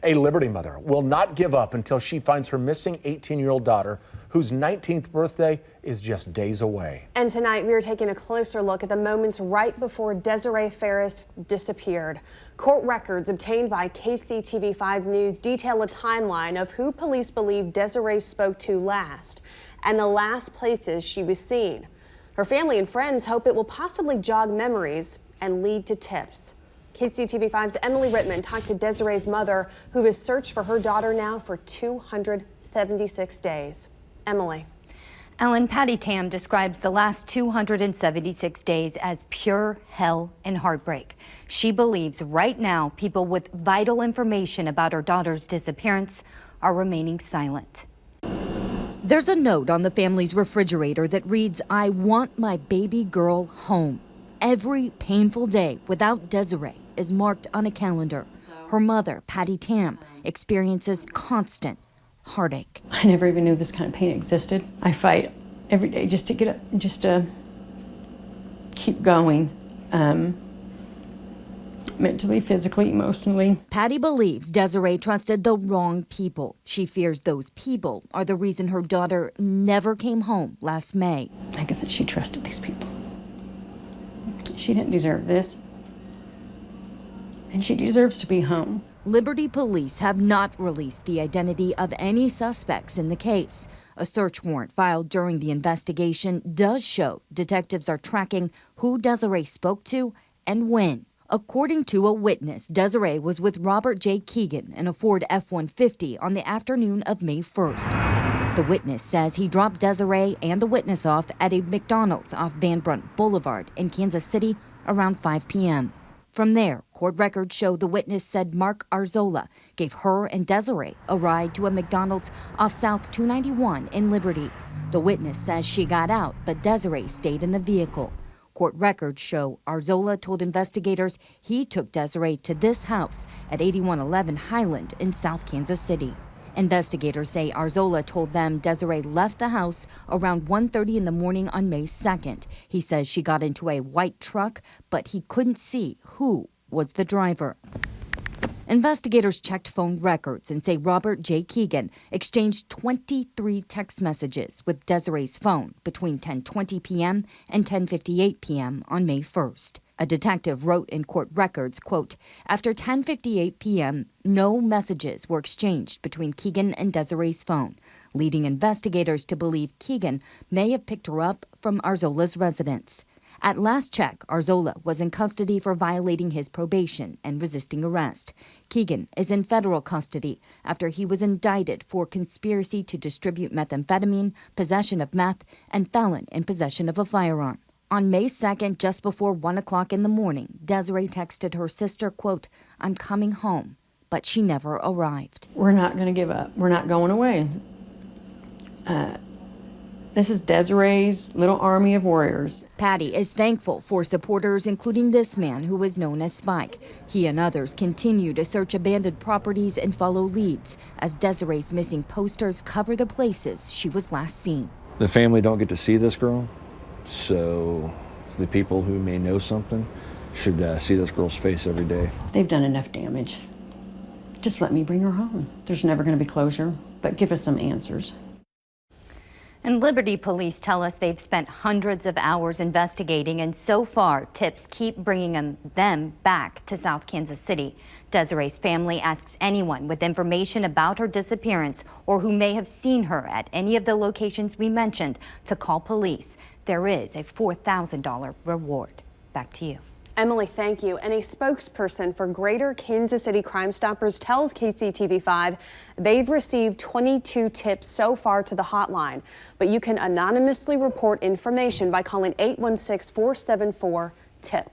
A Liberty mother will not give up until she finds her missing 18-year-old daughter, whose 19th birthday is just days away. And tonight we are taking a closer look at the moments right before Desirea Ferris disappeared. Court records obtained by KCTV5 News detail a timeline of who police believe Desirea spoke to last and the last places she was seen. Her family and friends hope it will possibly jog memories and lead to tips. KCTV5's Emily Rittman talked to Desirea's mother, who has searched for her daughter now for 276 days. Emily. Ellen, Patty Tam describes the last 276 days as pure hell and heartbreak. She believes right now people with vital information about her daughter's disappearance are remaining silent. There's a note on the family's refrigerator that reads, "I want my baby girl home." Every painful day without Desirea is marked on a calendar. Her mother, Patty Tam, experiences constant heartache. I never even knew this kind of pain existed. I fight every day just to get up, just to keep going. Mentally, physically, emotionally. Patty believes Desirea trusted the wrong people. She fears those people are the reason her daughter never came home last May. I guess that she trusted these people. She didn't deserve this. And she deserves to be home. Liberty police have not released the identity of any suspects in the case. A search warrant filed during the investigation does show detectives are tracking who Desirea spoke to and when. According to a witness, Desirea was with Robert J. Keegan in a Ford F-150 on the afternoon of May 1st. The witness says he dropped Desirea and the witness off at a McDonald's off Van Brunt Boulevard in Kansas City around 5 p.m. From there, court records show the witness said Mark Arzola gave her and Desirea a ride to a McDonald's off South 291 in Liberty. The witness says she got out, but Desirea stayed in the vehicle. Court records show Arzola told investigators he took Desirea to this house at 8111 Highland in South Kansas City. Investigators say Arzola told them Desirea left the house around 1:30 in the morning on May 2nd. He says she got into a white truck, but he couldn't see who was the driver. Investigators checked phone records and say Robert J. Keegan exchanged 23 text messages with Desirea's phone between 10:20 p.m. and 10:58 p.m. on May 1st. A detective wrote in court records, quote, "After 10:58 p.m., no messages were exchanged between Keegan and Desirea's phone, leading investigators to believe Keegan may have picked her up from Arzola's residence. At last check, Arzola was in custody for violating his probation and resisting arrest. Keegan is in federal custody after he was indicted for conspiracy to distribute methamphetamine, possession of meth, and felon in possession of a firearm. On May 2nd, just before 1 o'clock in the morning, Desirea texted her sister, quote, "I'm coming home," but she never arrived. We're not going to give up. We're not going away. This is Desirea's little army of warriors. Patty is thankful for supporters, including this man who is known as Spike. He and others continue to search abandoned properties and follow leads as Desirea's missing posters cover the places she was last seen. The family don't get to see this girl, so the people who may know something should see this girl's face every day. They've done enough damage. Just let me bring her home. There's never going to be closure, but give us some answers. And Liberty police tell us they've spent hundreds of hours investigating, and so far, tips keep bringing them back to South Kansas City. Desirea's family asks anyone with information about her disappearance or who may have seen her at any of the locations we mentioned to call police. There is a $4,000 reward. Back to you. Emily, thank you. And a spokesperson for Greater Kansas City Crime Stoppers tells KCTV5 they've received 22 tips so far to the hotline, but you can anonymously report information by calling 816-474-TIPS.